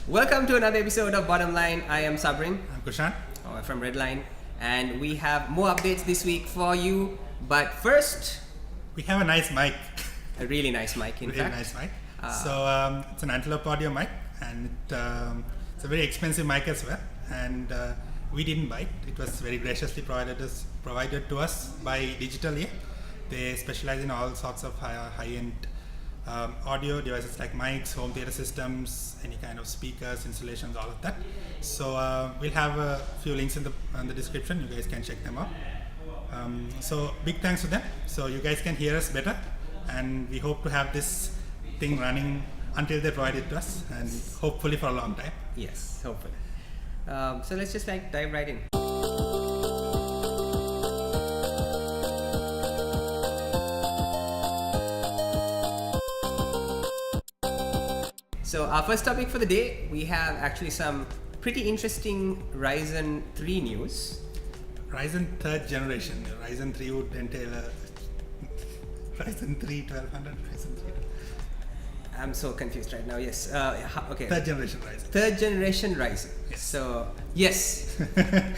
Welcome to another episode of Bottom Line. I am Sabrin. I'm Kushan. From Redline. And we have more updates this week for you. But first, we have a nice mic. A really nice mic, in fact. Nice mic. So it's an Antelope audio mic, and it's a very expensive mic as well. And we didn't buy it. It was very graciously provided to us by Digital Ear. They specialize in all sorts of high-end audio devices like mics, home theater systems, any kind of speakers, installations, all of that. So we'll have a few links in the description. You guys can check them out. So big thanks to them. So you guys can hear us better, and we hope to have this thing running until they provide it to us, and hopefully for a long time. Yes, hopefully. So let's just dive right in. So our first topic for the day, we have actually some pretty interesting Ryzen 3 news. Ryzen 3rd generation. Ryzen 3 would entail a Ryzen 3 1200, Ryzen 3. I'm so confused right now. Yes. Okay. 3rd generation Ryzen. 3rd generation Ryzen. Yes. So yes,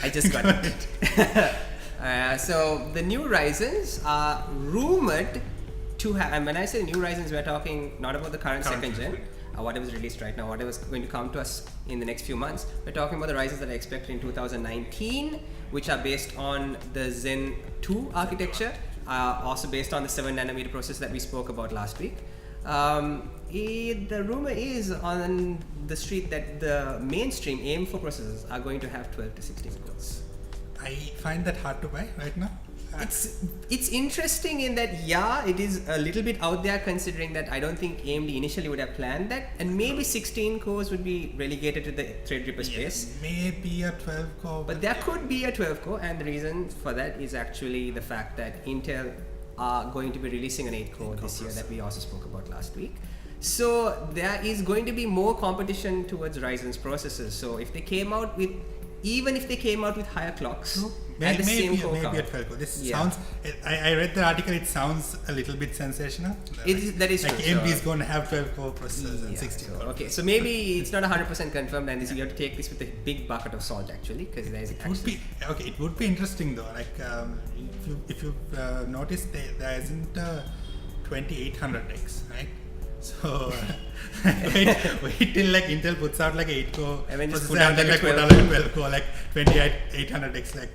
I just got it. So the new Ryzens are rumored to have, and when I say new Ryzens, we're talking not about the current second gen, whatever is released right now, whatever is going to come to us in the next few months. We're talking about the Ryzens that are expected in 2019, which are based on the Zen 2 architecture, also based on the 7nm processor that we spoke about last week. The rumor is on the street that the mainstream AM4 processors are going to have 12 to 16 cores. I find that hard to buy right now. It's interesting in that, yeah, it is a little bit out there considering that I don't think AMD initially would have planned that, and maybe 16 cores would be relegated to the Threadripper space. Maybe a 12 core. But there could be a 12 core, and the reason for that is actually the fact that Intel are going to be releasing an 8 core this year that we also spoke about last week. So there is going to be more competition towards Ryzen's processors. So if they came out with, even if they came out with higher clocks, and the same core count. Maybe a 12 core. This sounds. I read the article. It sounds a little bit sensational. That is like true. AMD is going to have 12 core processors and 16 core. Okay, so maybe it's not 100% confirmed, and you have to take this with a big bucket of salt actually, because there is. It would be interesting though. Like if you notice, there isn't a 2800X, right? So wait till like Intel puts out like 8 core processor and then like put out like 12 core, like 2800X, like.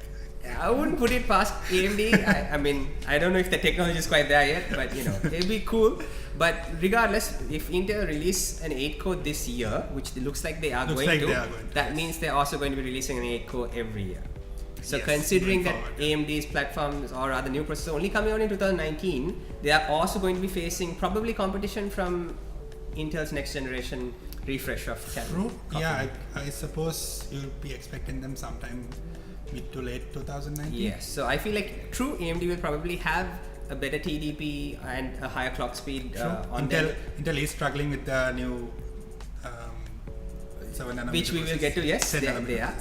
I wouldn't put it past AMD. I mean, I don't know if the technology is quite there yet, but it'd be cool. But regardless, if Intel release an 8 core this year, which it looks like they are going to, that means they're also going to be releasing an 8 core every year. So considering that AMD's platforms, or rather new processor, only coming out in 2019, they are also going to be facing probably competition from Intel's next generation refresh of True. Yeah, I suppose you'll be expecting them sometime mid to late 2019. Yes. So I feel like AMD will probably have a better TDP and a higher clock speed on Intel is struggling with the new 7nm, which we will get to. Yes, they are. Yeah.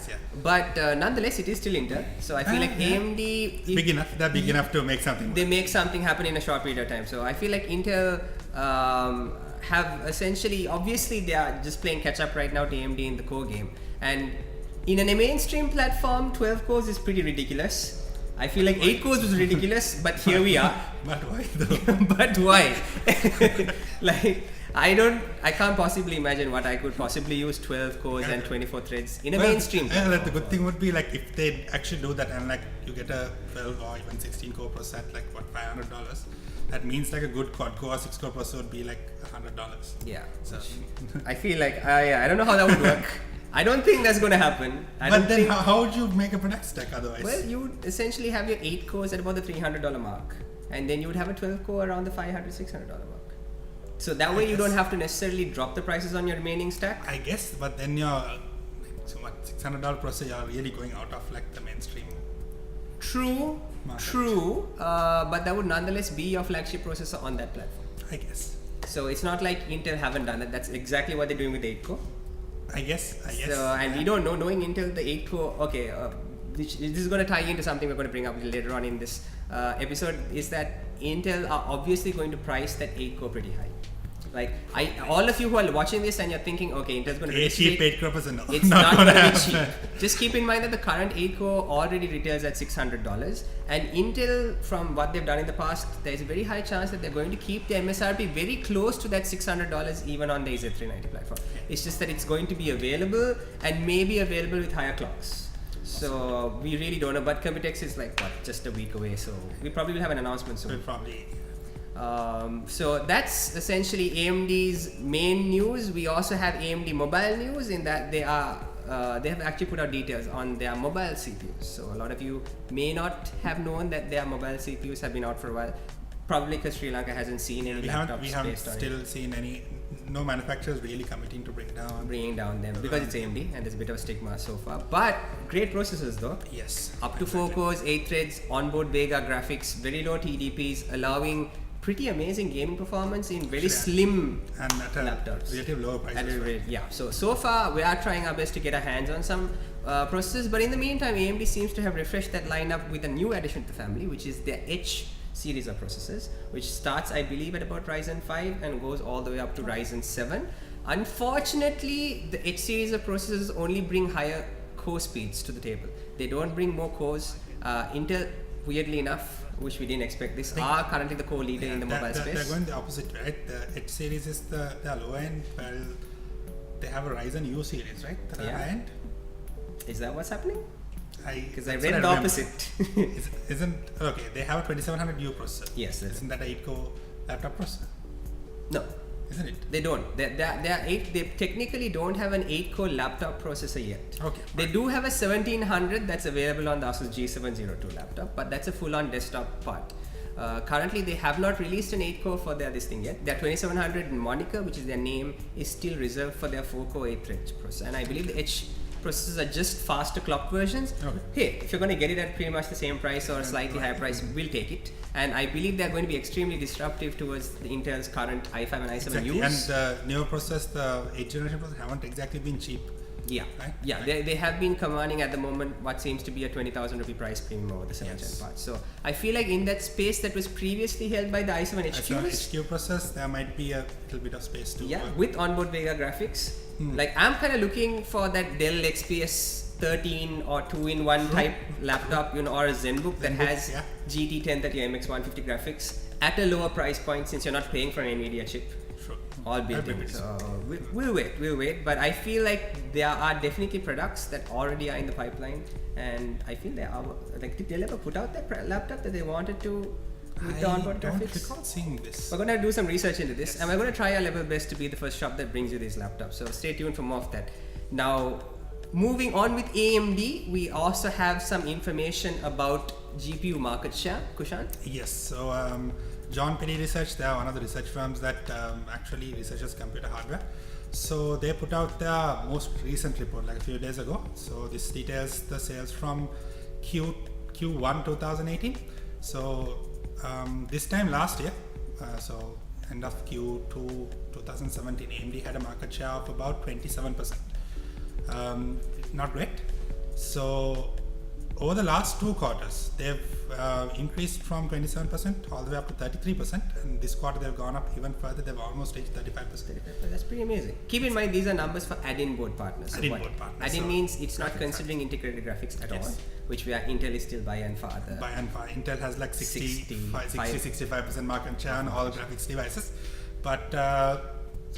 But nonetheless, it is still Intel. So I feel like AMD big enough. They're big enough to make something. They make something happen in a short period of time. So I feel like Intel have essentially, obviously, they are just playing catch up right now to AMD in the core game. And in a mainstream platform, 12 cores is pretty ridiculous. I feel like 8 cores was ridiculous, but here we are. But why though? But why? Like, I can't possibly imagine what I could possibly use 12 cores and 24 threads in a mainstream platform. The good thing would be like if they actually do that, and like you get a 12 or even 16 core processor at like what, $500. That means like a good quad core or 6 core processor would be like $100. Yeah. So I feel like I don't know how that would work. I don't think that's going to happen. How would you make a product stack otherwise? Well, you would essentially have your 8 cores at about the $300 mark, and then you would have a 12 core around the $500, $600 mark. So that way you don't have to necessarily drop the prices on your remaining stack. I guess, but then your $600 processor, you're really going out of like the mainstream. True, but that would nonetheless be your flagship processor on that platform. I guess. So it's not like Intel haven't done it. That's exactly what they're doing with the 8 core. I guess. So, and we don't know, knowing Intel, the 8 core, okay, this is going to tie into something we're going to bring up later on in this episode, is that Intel are obviously going to price that 8 core pretty high. Like all of you who are watching this and you're thinking, okay, Intel's going to release cheap 8-core processor. It's not going to be cheap. Just keep in mind that the current 8-core already retails at $600, and Intel, from what they've done in the past, there's a very high chance that they're going to keep the MSRP very close to that $600 even on the Z390 platform. It's just that it's going to be available and maybe available with higher clocks. So we really don't know, but Computex is like just a week away, so we probably will have an announcement soon. We'll probably. So that's essentially AMD's main news. We also have AMD mobile news in that they have actually put out details on their mobile CPUs. So a lot of you may not have known that their mobile CPUs have been out for a while, probably because Sri Lanka hasn't seen any laptops We haven't based on still it. seen no manufacturers really committing to bringing down them because it's AMD and there's a bit of a stigma so far. But great processors though. Yes. Up to 4 cores, 8 threads, onboard Vega graphics, very low TDPs, allowing pretty amazing gaming performance in very slim and at laptops. Relative lower prices. Yeah. So far we are trying our best to get our hands on some processors, but in the meantime, AMD seems to have refreshed that lineup with a new addition to the family, which is their H series of processors, which starts, I believe, at about Ryzen 5 and goes all the way up to Ryzen 7. Unfortunately, the H series of processors only bring higher core speeds to the table. They don't bring more cores. Intel, weirdly enough, which we didn't expect this, are currently the core leader in the mobile space. They're going the opposite, right? The H series is the low end, while they have a Ryzen U series, right? The high end. Is that what's happening? Because I that's read what the remember. opposite. Isn't okay? They have a 2700U processor. Yes. Isn't that a 8-core laptop processor? No. Isn't it? They don't. They technically don't have an 8-core laptop processor yet. Okay. They do have a 1700 that's available on the Asus G702 laptop, but that's a full-on desktop part. Currently, they have not released an 8-core for this thing yet. Their 2700 moniker, which is their name, is still reserved for their 4-core 8-thread processor. And I believe the H processors are just faster clock versions. Okay. Hey, if you're going to get it at pretty much the same price or slightly higher price, we'll take it. And I believe they're going to be extremely disruptive towards the Intel's current i5 and i7 exactly. use. And the newer processors, the 8th generation processors, haven't exactly been cheap. Yeah, right? yeah. Right. They have been commanding at the moment what seems to be a 20,000 rupee price premium over the 7th gen part. So I feel like in that space that was previously held by the i7 HQs, HQ process, there might be a little bit of space to work. with onboard Vega graphics. Like I'm kind of looking for that Dell XPS 13 or 2-in-1 type laptop, or a ZenBook that has GT 1030 MX150 graphics at a lower price point, since you're not paying for an NVIDIA chip. Sure. All built in. So we'll wait. But I feel like there are definitely products that already are in the pipeline, and I feel they are. Like, did Dell ever put out that laptop that they wanted to with the onboard graphics? I don't recall seeing this. We're going to do some research into this, and we're going to try our level best to be the first shop that brings you these laptops. So stay tuned for more of that. Now, moving on with AMD, we also have some information about GPU market share. Kushan? Yes. So John Perry Research, they are one of the research firms that actually researches computer hardware. So they put out their most recent report like a few days ago. So this details the sales from Q1 2018. So this time last year, so end of Q2 2017, AMD had a market share of about 27%. Not great. So over the last 2 quarters, they've increased from 27% all the way up to 33%, and this quarter they've gone up even further. They've almost reached 35%. That's pretty amazing. Keep in mind, these are numbers for add-in board partners. Add-in board partners. Add-in So means it's not considering integrated graphics at all, which Intel is still by and far. Intel has like 60-65% market share on all graphics devices, but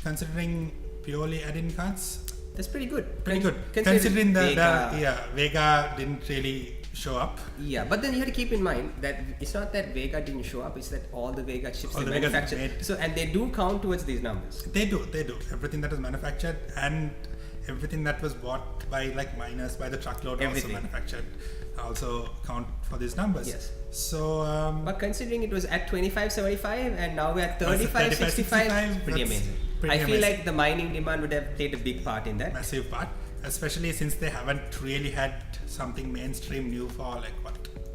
considering purely add-in cards, that's pretty good. Pretty good. Considering Vega didn't really show up. Yeah, but then you have to keep in mind that it's not that Vega didn't show up; it's that all the Vega chips they manufactured. So, and they do count towards these numbers. They do. Everything that is manufactured and everything that was bought by like miners by the truckload also manufactured also count for these numbers. Yes. So, but considering it was at 25.75 and now we're at 35.65, pretty amazing. I feel like the mining demand would have played a big part in that. Massive part, especially since they haven't really had something mainstream new for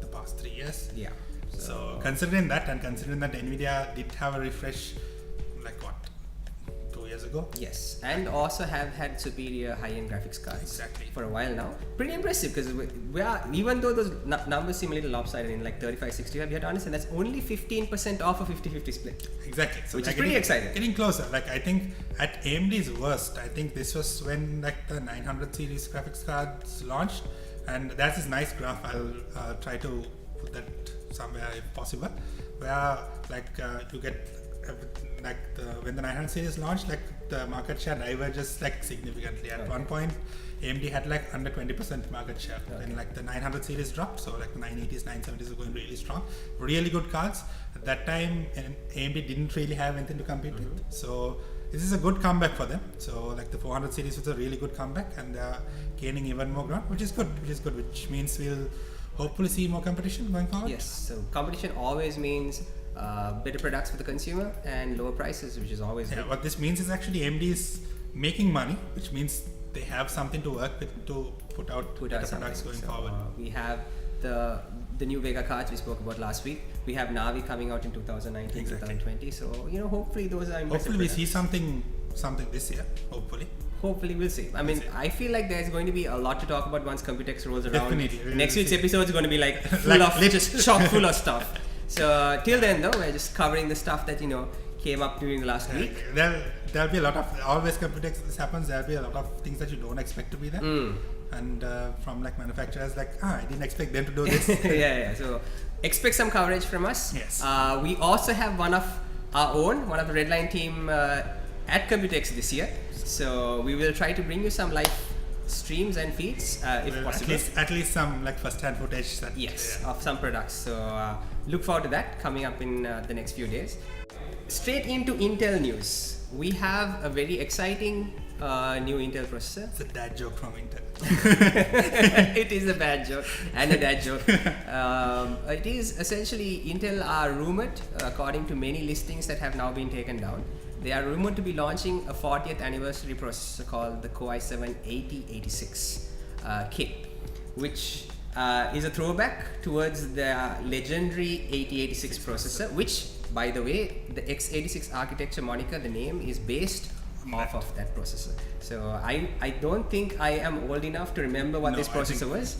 the past 3 years. Yeah. So considering that, and considering that Nvidia did have a refresh 2 years ago. Yes, and also have had superior high-end graphics cards Exactly. for a while now. Pretty impressive, because we are, even though those numbers seem a little lopsided in like 35-65, we have to understand that's only 15% off a 50-50 split. Exactly. So Which is pretty exciting. Getting closer. Like I think at AMD's worst, I think this was when like the 900 series graphics cards launched, and that's this nice graph. I'll try to put that somewhere if possible, where like you get when the 900 series launched, like the market share diverges like significantly. At one point, AMD had like under 20% market share. Then like the 900 series dropped, so like the 980s, 970s are going really strong. Really good cards. At that time, AMD didn't really have anything to compete with. So this is a good comeback for them. So like the 400 series was a really good comeback, and they're gaining even more ground, which is good. Which means we'll hopefully see more competition going forward. Yes, so competition always means better products for the consumer and lower prices, which is always good. What this means is actually AMD is making money, which means they have something to work with to put out products going forward. We have the new Vega cards we spoke about last week. We have Navi coming out in 2019, 2020. So hopefully those are impressive. Hopefully we see something this year. Hopefully we'll see. I mean, I feel like there's going to be a lot to talk about once Computex rolls around. Definitely. Next week's episode is going to be like just chock full of stuff. So till then though, we're just covering the stuff that came up during the last week. There'll be a lot of, always Computex this happens, there'll be a lot of things that you don't expect to be there. And from like manufacturers like, I didn't expect them to do this. yeah. So expect some coverage from us. Yes. We also have one of our own, one of the Redline team at Computex this year. So we will try to bring you some live streams and feeds if possible. At least some like first-hand footage. Of some products. So look forward to that coming up in the next few days. Straight into Intel news. We have a very exciting new Intel processor. It's a dad joke from Intel. It is a bad joke and a dad joke. It is essentially Intel are rumored, according to many listings that have now been taken down, they are rumored to be launching a 40th anniversary processor called the Core i7 8086 kit, which is a throwback towards the legendary 8086 processor, which, by the way, the x86 architecture moniker, the name is based off of that processor. So I don't think I am old enough to remember what this processor was,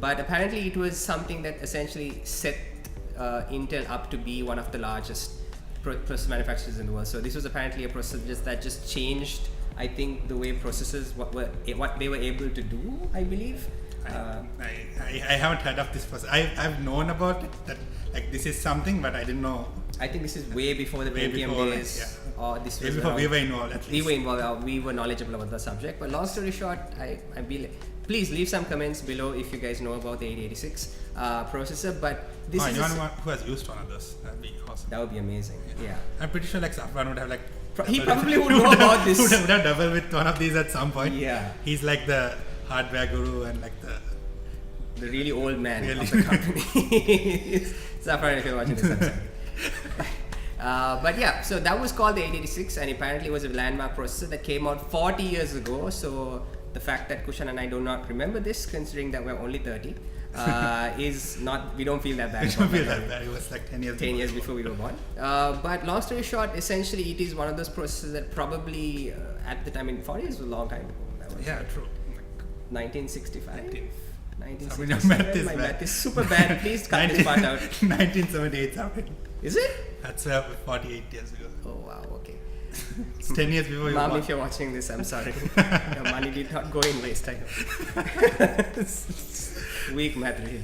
but apparently it was something that essentially set Intel up to be one of the largest processor manufacturers in the world. So this was apparently a processor that just changed, I think, the way processors what they were able to do, I believe. I haven't heard of this processor. I've known about it, that like this is something, but I didn't know. I think this is way before the Pentium days. Or this was before we were involved, at least. We were involved, we were knowledgeable about the subject. But long story short, please leave some comments below if you guys know about the 8086 processor. But this is anyone who has used one of those, that'd be awesome. That would be amazing. Yeah. I'm pretty sure like Safran would have like. He probably would know about this. Would have doubled with one of these at some point. Yeah. He's like the hardware guru and like the really old man of the company. Safran, if you're watching this, I'm sorry. But yeah, so that was called the 8086, and apparently it was a landmark processor that came out 40 years ago. So the fact that Kushan and I do not remember this, considering that we're only 30, is not, we don't feel that bad. We don't feel that bad. It was like 10 years before we were born. But long story short, essentially it is one of those processors that probably at the time, 40 years was a long time ago. That was true. 1965? 1967. My math is super bad. Please cut this part out. 1978, sorry. Is it? That's 48 years ago. Oh wow, okay. It's 10 years before you were Mom, born. if you're watching this, I'm sorry. Your money did not go in waste, I know. Weak math really.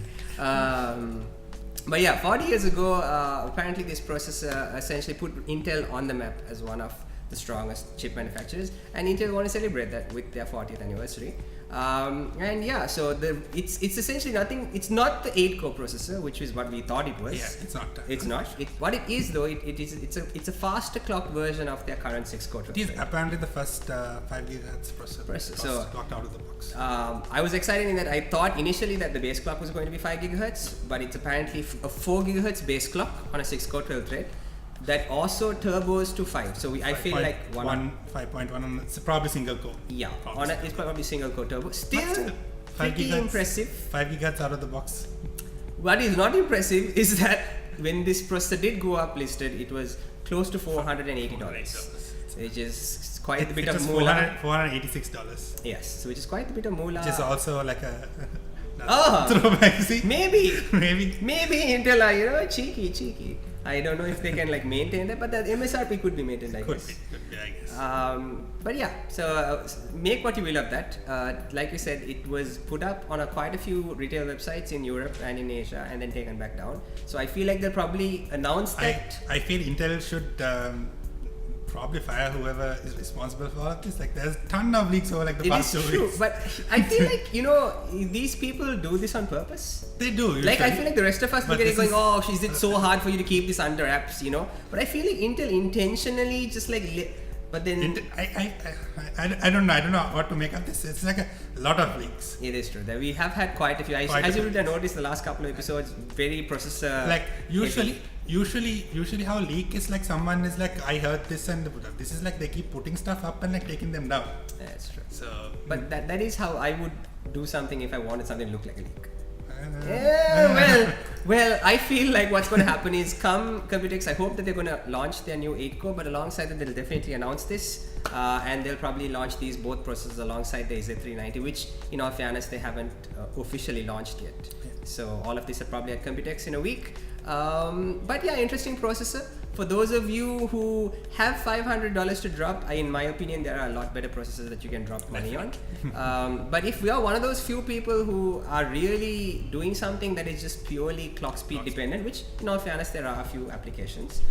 But yeah, 40 years ago, apparently this processor essentially put Intel on the map as one of the strongest chip manufacturers, and Intel want to celebrate that with their 40th anniversary. And yeah, so it's essentially nothing. It's not the 8-core processor, which is what we thought it was. Yeah, it's not. It's not. What it is though, it's a faster clock version of their current 6-core. It is apparently the first 5 GHz processor. So clocked out of the box. I was excited in that I thought initially that the base clock was going to be 5 GHz, but it's apparently a 4 GHz base clock on a 6-core 12 thread. That also turbos to 5. So I feel like 5.1. It's probably single core. Yeah, it's probably single core turbo. Still pretty impressive. 5 gigahertz out of the box. What is not impressive is that when this processor did go up listed, it was close to $480, which is quite a bit of was moolah. $486. Yes, so which is quite a bit of moolah. Which is also like a Oh, throwback. See? maybe Maybe. Intel are, you know, cheeky. I don't know if they can like maintain that, but the MSRP could be maintained, I guess. Could be, I guess. But yeah, so make what you will of that. Like you said, it was put up on quite a few retail websites in Europe and in Asia, and then taken back down. So I feel like they'll probably announce that. I feel Intel should probably fire whoever is responsible for all of this. Like, there's a ton of leaks over like the past 2 It is true, weeks. but I feel like, you know, these people do this on purpose. They do. Like, I usually. feel like the rest of us But look at it this going, is- oh, is it so hard for you to keep this under wraps, you know? But I feel like Intel intentionally just like, but then I don't know. I don't know what to make of this. It's like a lot of leaks. it is true that we have had quite a few. Quite As a you few. would have noticed, the last couple of episodes, very processor. Like heavy. usually how leak is like someone is like, I heard this, and this is like they keep putting stuff up and like taking them down. That's true. So But that is how I would do something if I wanted something to look like a leak. Well, I feel like what's going to happen is come Computex, I hope that they're going to launch their new 8-core, but alongside that they'll definitely announce this, and they'll probably launch these both processors alongside the Z390, which in all fairness they haven't officially launched yet. So all of this are probably at Computex in a week. But yeah, interesting processor. For those of you who have $500 to drop, in my opinion, there are a lot better processors that you can drop money on. But if we are one of those few people who are really doing something that is just purely clock speed dependent, which in all fairness, there are a few applications,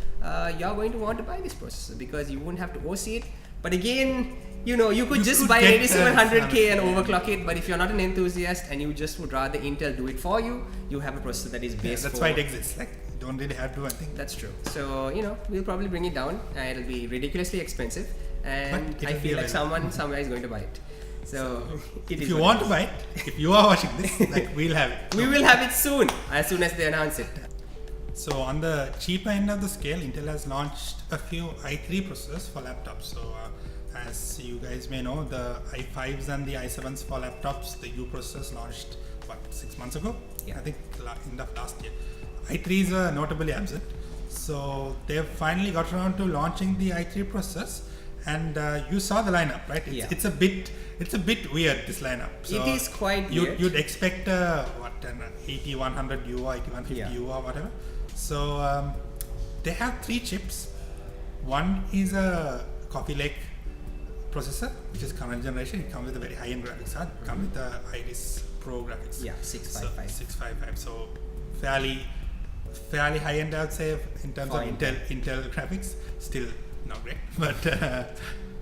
you're going to want to buy this processor because you won't have to OC it. But again, you know, you could just buy an 8700K and overclock it, but if you're not an enthusiast and you just would rather Intel do it for you, you have a processor that is based that's for... why it exists. Like, you don't really have to, I think. That's true. So, you know, we'll probably bring it down and it'll be ridiculously expensive, and But I it'll be feel like available. somewhere is going to buy it. So, it If is you what want it to buy it, if you are watching this, like, we'll have it. is. We will have it soon as they announce it. So on the cheaper end of the scale, Intel has launched a few i3 processors for laptops. So as you guys may know, the i5s and the i7s for laptops, the U processors launched 6 months ago? Yeah. I think end of last year. i3s are notably absent. So they've finally got around to launching the i3 processors, and you saw the lineup, right? It's a bit weird, this lineup. So It is quite weird. You'd expect an 8100U or 8150U or whatever. So they have 3 chips. One is a Coffee Lake processor, which is current generation. It comes with a very high-end graphics card. It comes with the Iris Pro graphics. Yeah, 655. So 655. So fairly high-end, I would say, in terms Fine. of Intel graphics. Still not great, but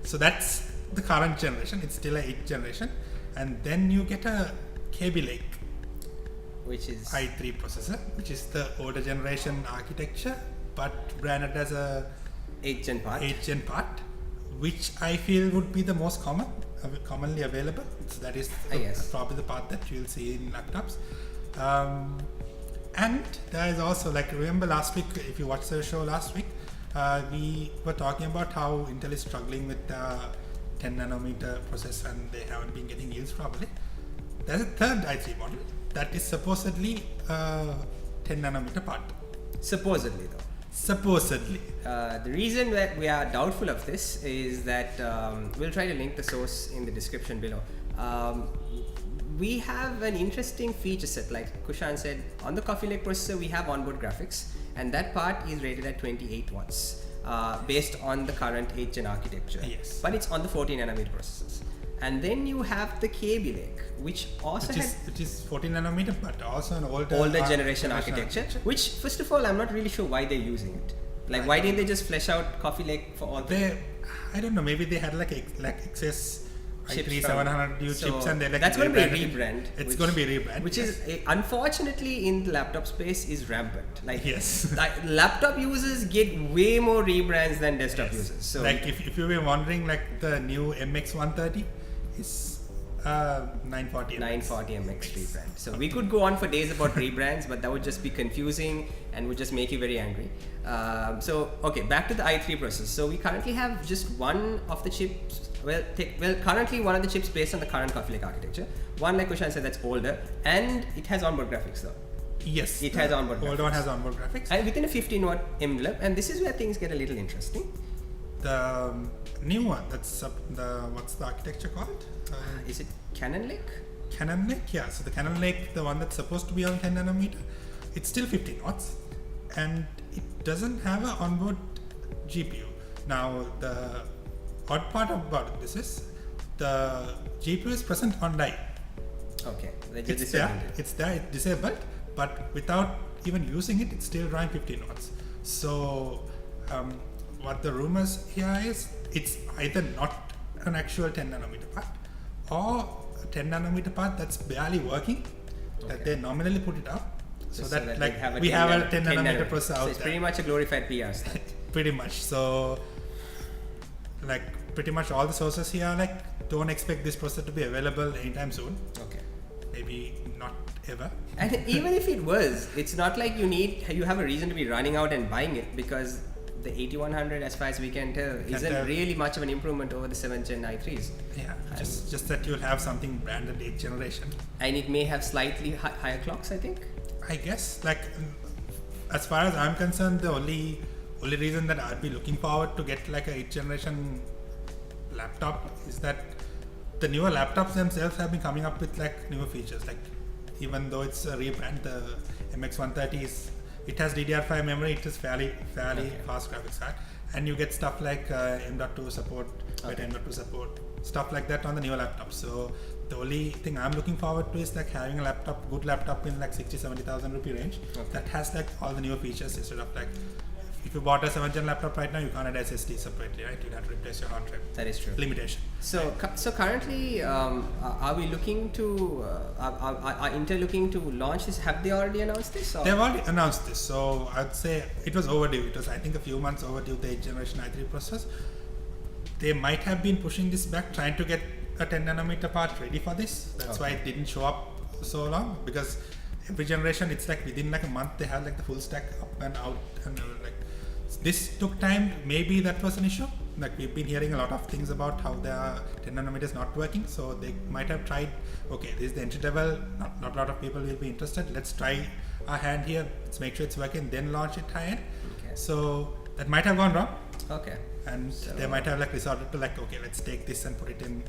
so that's the current generation. It's still a 8th generation, and then you get a Kaby Lake, Which is... i3 processor, which is the older generation architecture, but branded as a 8th gen part. 8th gen part, which I feel would be the most commonly available. So that is Yes. probably the part that you'll see in laptops. And there is also, like, remember last week, if you watched the show last week, we were talking about how Intel is struggling with the 10 nanometer process and they haven't been getting yields properly. There's a third i3 model that is supposedly 10 nanometer part. Supposedly, though. Supposedly. The reason that we are doubtful of this is that we'll try to link the source in the description below. We have an interesting feature set, like Kushan said. On the Coffee Lake processor, we have onboard graphics, and that part is rated at 28 watts based on the current 8th gen architecture. Yes. But it's on the 14 nanometer processors. And then you have the Kaby Lake, which also Which is 14 nanometer, but also an older generation architecture. Which, first of all, I'm not really sure why they're using it. Like, why didn't they just flesh out Coffee Lake for all the I don't know. Maybe they had like excess chips i3 from- 700U so chips, and they like that's going to be a rebranded it. rebrand. It's going to be a rebrand, which is unfortunately in the laptop space is rampant. Like, Yes. like laptop users get way more rebrands than desktop users. So like if you were wondering, like the new MX130 is 940 MX rebrand. So we could go on for days about rebrands, but that would just be confusing and would just make you very angry. So okay, back to the i3 processor. So we currently have just one of the chips. Currently one of the chips based on the current Coffee Lake architecture. One, like Kushan said, that's older, and it has onboard graphics though. Yes, It has onboard older graphics. one has onboard graphics. And within a 15 watt envelope, and this is where things get a little interesting. The new one, that's what's the architecture called? Is it Cannon Lake? Cannon Lake, yeah. So the Cannon Lake, the one that's supposed to be on 10 nanometer, it's still 15 watts, and it doesn't have an onboard GPU. Now the odd part about this is the GPU is present on die. Okay, It's there, it's disabled, but without even using it, it's still running 15 watts. So what the rumors here is, it's either not an actual 10 nanometer part or a 10 nanometer part that's barely working, that they nominally put it up. So that like we have a 10 nanometer processor out there. So it's pretty much a glorified PR stack. Pretty much. So like pretty much all the sources here are like, don't expect this processor to be available anytime soon. Okay. Maybe not ever. And even if it was, it's not like you have a reason to be running out and buying it, because the 8100, as far as we can tell, isn't really much of an improvement over the 7th gen i3s. Yeah, just that you'll have something branded 8th generation. And it may have slightly higher clocks, I think. I guess, like, as far as I'm concerned, the only reason that I'd be looking forward to get like a 8th generation laptop is that the newer laptops themselves have been coming up with like newer features. Like, even though it's a rebrand, the MX130 it has DDR5 memory, it is fairly fast graphics card, and you get stuff like M.2 support, better M.2 support, stuff like that on the newer laptops. So the only thing I'm looking forward to is like having a good laptop in like 60,000-70,000 rupee range that has like all the newer features, instead of like, if you bought a 7th gen laptop right now, you can't add SSD separately, right? You'd have to replace your hard drive. That is true. Limitation. So currently, are we looking to, are Intel looking to launch this? Have they already announced this? Or? They've already announced this, so I'd say it was overdue. It was, I think, a few months overdue, the 8th generation i3 processors. They might have been pushing this back, trying to get a 10 nanometer part ready for this. That's why it didn't show up so long, because every generation, it's like within like a month, they have like the full stack up and out, and like this took time. Maybe that was an issue. Like, we've been hearing a lot of things about how the 10 nanometer is not working, so they might have tried, okay, this is the entry level, not a lot of people will be interested, let's try our hand here, let's make sure it's working, then launch it high end. Okay. So that might have gone wrong. Okay. And so they might have like resorted to like, okay, let's take this and put it in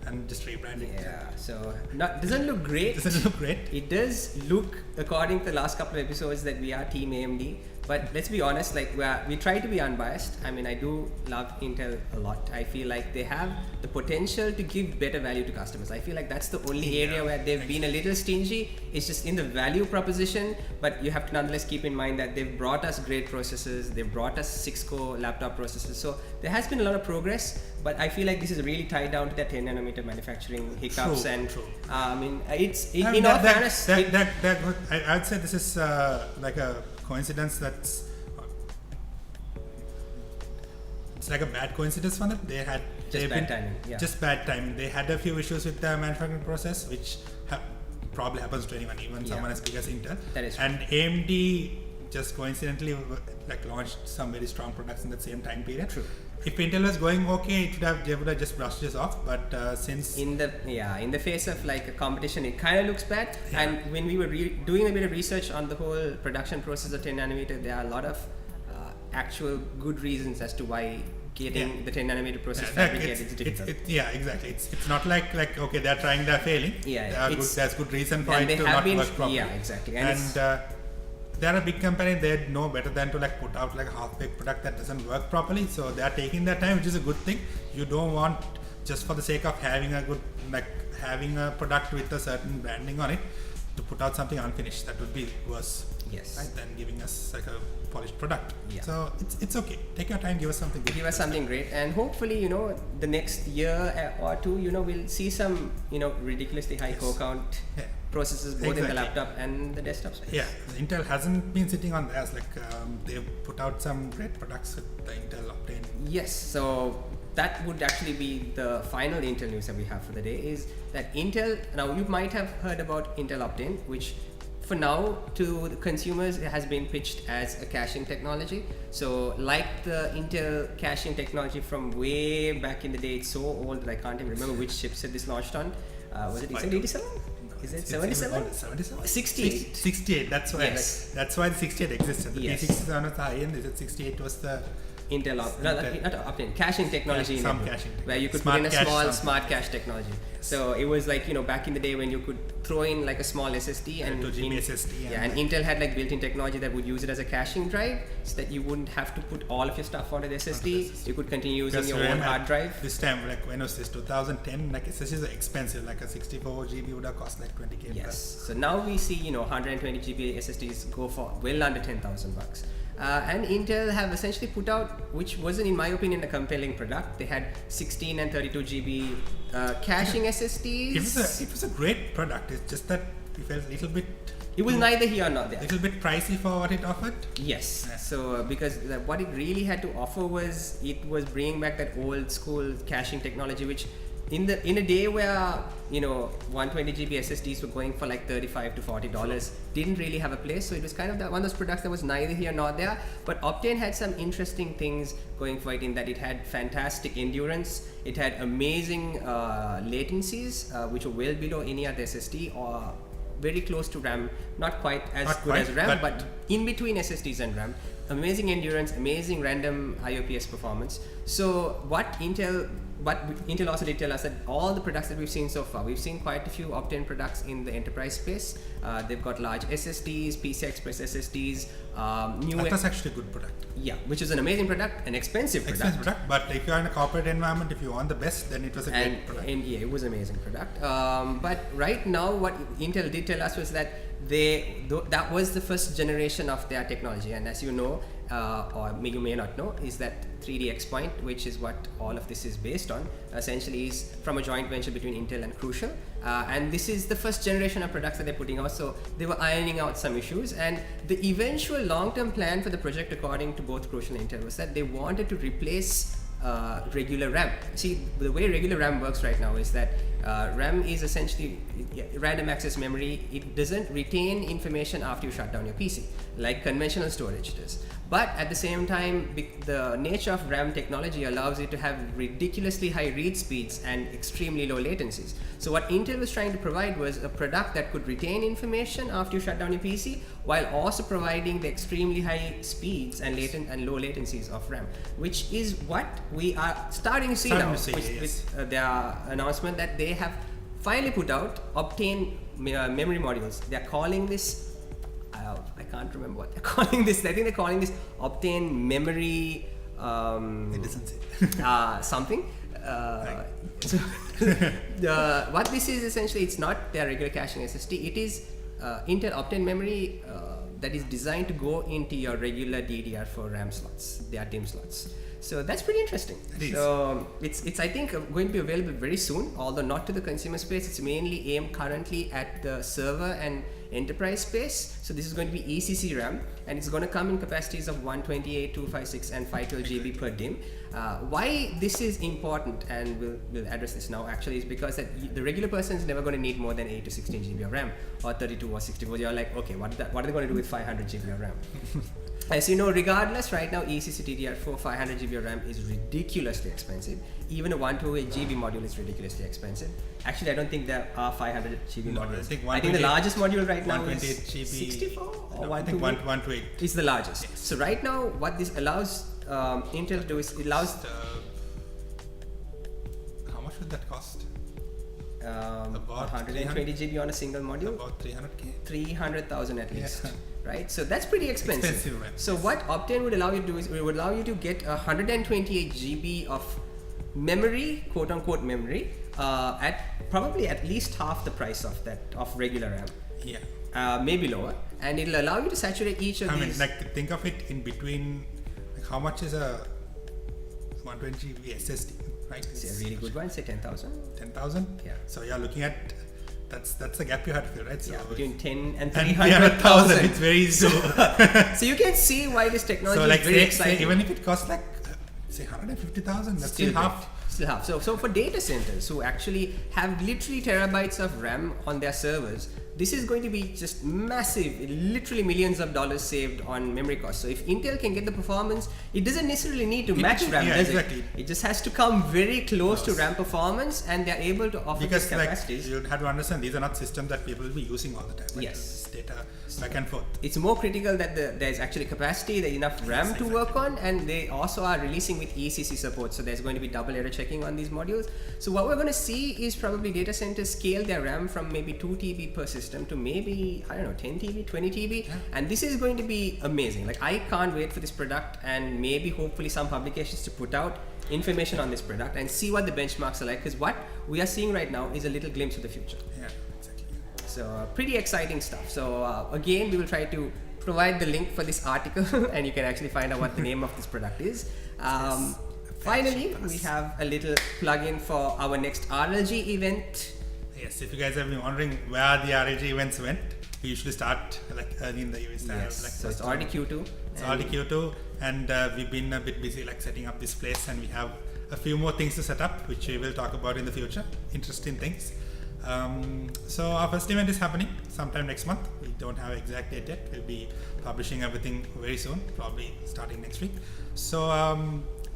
and just rebrand it. Yeah, so doesn't look great. Doesn't look great. It does look, according to the last couple of episodes, that we are Team AMD. But let's be honest, like we try to be unbiased. I mean, I do love Intel a lot. I feel like they have the potential to give better value to customers. I feel like that's the only area where they've been a little stingy. It's just in the value proposition, but you have to nonetheless keep in mind that they've brought us great processors. They've brought us 6-core laptop processors. So there has been a lot of progress, but I feel like this is really tied down to that 10 nanometer manufacturing hiccups. True. I mean, it's in all fairness. I'd say this is like a coincidence that's it's like a bad coincidence for them. Just bad timing. Yeah. Just bad timing. They had a few issues with the manufacturing process, which probably happens to anyone, even someone as big as Intel. That is true. And AMD just coincidentally like launched some very strong products in that same time period. True. If Intel was going okay, they would have just brushed this off. But since in the face of like a competition, it kind of looks bad. Yeah. And when we were doing a bit of research on the whole production process of 10 nanometer, there are a lot of actual good reasons as to why getting the 10 nanometer process fabricated is difficult. Exactly. It's not like okay, they're trying, they're failing. There's good reason for it to not work properly. Yeah, exactly. And they're a big company. They know better than to like put out like a half-baked product that doesn't work properly. So they're taking their time, which is a good thing. You don't want, just for the sake of having a product with a certain branding on it, to put out something unfinished. That would be worse. Yes. Right, than giving us like a polished product. Yeah. So it's okay. Take your time. Give us something good. Give us something great, and hopefully, the next year or two, we'll see some, ridiculously high core count processors both in the laptop and the desktop space. Yeah, Intel hasn't been sitting on theirs. Like they've put out some great products with the Intel Optane. Yes, so that would actually be the final Intel news that we have for the day, is that Intel, now you might have heard about Intel Optane, which for now to the consumers it has been pitched as a caching technology. So like the Intel caching technology from way back in the day, it's so old that I can't even remember which chipset this launched on. Was it 87? Is it 77? 77? 68. 68. That's why. Yes. That's why the 68 existed. The Yes. P67 was the high end. The 68 was the Intel, not Optane, caching technology, Some enabled, caching technology. where you could Smart put in a cache small something. smart cache technology. So it was like, back in the day when you could throw in like a small SSD and 2 GB SSD. and Intel had like built-in technology that would use it as a caching drive, so that you wouldn't have to put all of your stuff onto the SSD. You could continue using Because your own hard drive. This time, like when was this? 2010. Like SSDs are expensive. Like a 64 GB would have cost like 20k. Yes. So now we see 120 GB SSDs go for well under $10,000. And Intel have essentially put out, which wasn't in my opinion a compelling product. They had 16 and 32 GB caching SSDs. It was a great product. It's just that we felt a little bit. It was neither here nor there. A little bit pricey for what it offered. Yes. Yeah. So because what it really had to offer was, it was bringing back that old school caching technology, which in a day where 120 GB SSDs were going for like $35 to $40, didn't really have a place. So it was kind of one of those products that was neither here nor there. But Optane had some interesting things going for it, in that it had fantastic endurance, it had amazing latencies, which were well below any other SSD, or very close to RAM, not quite as good as RAM, but in between SSDs and RAM. Amazing endurance, amazing random IOPS performance. So what Intel also did tell us, that all the products that we've seen so far, we've seen quite a few Optane products in the enterprise space. They've got large SSDs, PCI Express SSDs, That was actually a good product. Yeah, which is an amazing product, an expensive product. But if you're in a corporate environment, if you want the best, then it was a great product. And yeah, it was an amazing product. But right now, what Intel did tell us was that that was the first generation of their technology, and as you know, or you may not know, is that 3DX Point, which is what all of this is based on, essentially is from a joint venture between Intel and Crucial. And this is the first generation of products that they're putting out, so they were ironing out some issues, and the eventual long-term plan for the project, according to both Crucial and Intel, was that they wanted to replace regular RAM. See, the way regular RAM works right now is that RAM is essentially random access memory. It doesn't retain information after you shut down your PC like conventional storage does. But at the same time, the nature of RAM technology allows it to have ridiculously high read speeds and extremely low latencies. So what Intel was trying to provide was a product that could retain information after you shut down your PC, while also providing the extremely high speeds and low latencies of RAM, which is what we are starting to see now with their announcement that they have finally put out Optane memory modules. They're calling this, I can't remember what they're calling this. I think they're calling this Optane memory It doesn't say. something. So what this is essentially, it's not their regular caching SSD. It is Intel Optane memory that is designed to go into your regular DDR4 RAM slots, their DIMM slots. So that's pretty interesting. So it's I think going to be available very soon, although not to the consumer space. It's mainly aimed currently at the server and enterprise space. So this is going to be ECC RAM, and it's going to come in capacities of 128, 256 and 512 GB per DIMM. Why this is important, and we'll address this now actually, is because that the regular person is never going to need more than 8 to 16 GB of RAM, or 32 or 64. You're like, okay, what are they going to do with 500 GB of RAM? As you know, regardless, right now ECC DDR4 500 GB of RAM is ridiculously expensive. Even a 128 GB module is ridiculously expensive. Actually, I don't think there are 500 GB modules. I think the largest module right now is 128 GB. 64 or 128? I think 128. It's the largest. Yes. So right now, what this allows Intel to do is it allows. How much would that cost? About 120 GB on a single module. About 300k. 300,000 at least. Yeah. Right, so that's pretty expensive. Right? So what Optane would allow you to do is it would allow you to get 128 GB of memory, quote unquote memory, at probably at least half the price of regular RAM. Yeah. Maybe lower, and it'll allow you to saturate each of these. I mean, like think of it in between. Like how much is a 120 GB SSD? Right. It's a really good one. Say 10,000. 10,000. Yeah. So you're looking at. That's the gap you had to fill, right? So yeah, between 10 and 300,000. It's very easy. So you can see why this technology so like is very exciting. even if it costs like say 150,000, that's still half. Still half. So for data centers who actually have literally terabytes of RAM on their servers, this is going to be just massive, literally millions of dollars saved on memory costs. So if Intel can get the performance, it doesn't necessarily need to match RAM, does exactly. it just has to come very close to RAM performance, and they're able to offer because these capacities. you have to understand, these are not systems that people will be using all the time. Yes. Data back and forth. It's more critical that there's actually capacity, there's enough RAM to work on, and they also are releasing with ECC support, so there's going to be double error checking on these modules. So what we're going to see is probably data centers scale their RAM from maybe 2 TB per system to maybe, I don't know, 10 TB, 20 TB, and this is going to be amazing. Like, I can't wait for this product, and maybe hopefully some publications to put out information on this product and see what the benchmarks are like, because what we are seeing right now is a little glimpse of the future. Yeah. So pretty exciting stuff. So again, we will try to provide the link for this article and you can actually find out what the name of this product is. Finally, we have a little plug-in for our next RLG event. Yes, if you guys have been wondering where the RLG events went, we usually start like early in the year. So it's already Q2. It's already Q2, and we've been a bit busy like setting up this place, and we have a few more things to set up, which we will talk about in the future. Interesting things. So our first event is happening sometime next month. We don't have an exact date yet. We'll be publishing everything very soon, probably starting next week. So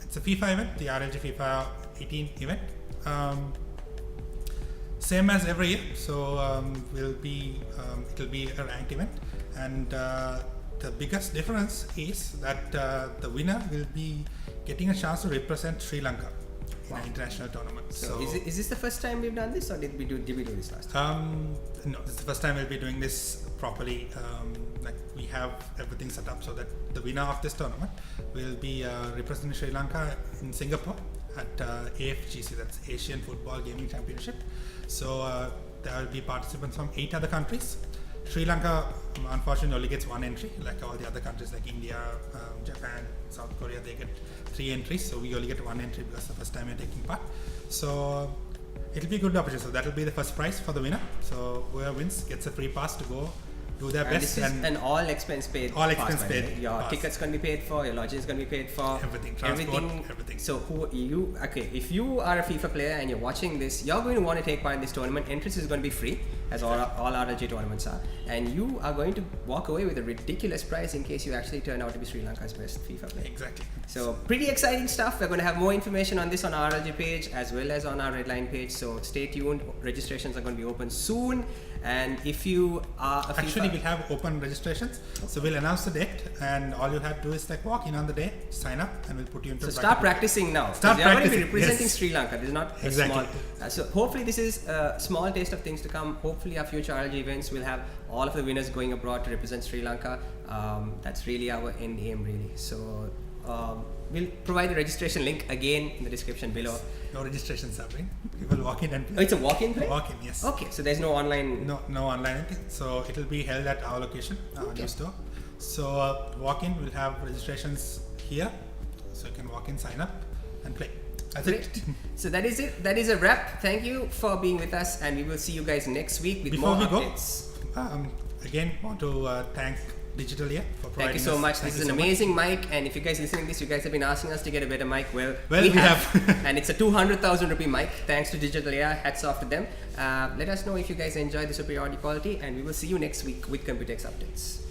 it's a FIFA event, the RLG FIFA 18 event. Same as every year. So it'll be a ranked event, and the biggest difference is that the winner will be getting a chance to represent Sri Lanka in an international tournament. So is this the first time we've done this, or did we do this last time? No, this is the first time we'll be doing this properly. Like, we have everything set up so that the winner of this tournament will be representing Sri Lanka in Singapore at AFGC, that's Asian Football Gaming Championship. So there will be participants from 8 other countries. Sri Lanka unfortunately only gets 1 entry, like all the other countries like India, Japan, South Korea, they get 3 entries. So we only get 1 entry because the first time we're taking part. So it'll be a good opportunity. So that will be the first prize for the winner. So whoever wins gets a free pass to go do their best. This is an all expense paid. All expense paid. Right? Your ticket's going to be paid for, your lodging is going to be paid for. Everything, transport, everything. So if you are a FIFA player and you're watching this, you're going to want to take part in this tournament. Entrance is going to be free, as all RLG tournaments are. And you are going to walk away with a ridiculous prize in case you actually turn out to be Sri Lanka's best FIFA player. Exactly. So pretty exciting stuff. We're going to have more information on this on our RLG page as well as on our Redline page. So stay tuned. Registrations are going to be open soon. And if you are a Actually, we have open registrations. So we'll announce the date, and all you have to do is like walk in on the day, sign up, and we'll put you into. So start practicing now. Start they practicing. Are going to be representing Yes. Sri Lanka. There's not Exactly. a small. So hopefully this is a small taste of things to come. Hopefully our future RLG events will have all of the winners going abroad to represent Sri Lanka. That's really our end aim, really. So we'll provide the registration link again in the description below. No registrations happening. People walk in and play. Oh, it's a walk-in play? Walk in, yes. Okay, so there's no online. No online. So it will be held at our location, our new store. So walk in. We'll have registrations here, so you can walk in, sign up, and play. That's it. So that is it. That is a wrap. Thank you for being with us, and we will see you guys next week with Before more we updates. Go, again want to thank Digital Ear for providing Thank you so us. much. This is an amazing mic, and if you guys listening to this, you guys have been asking us to get a better mic. Well, we have. And it's a 200,000 rupee mic. Thanks to Digital Ear. Hats off to them. Let us know if you guys enjoy the superior audio quality, and we will see you next week with Computex updates.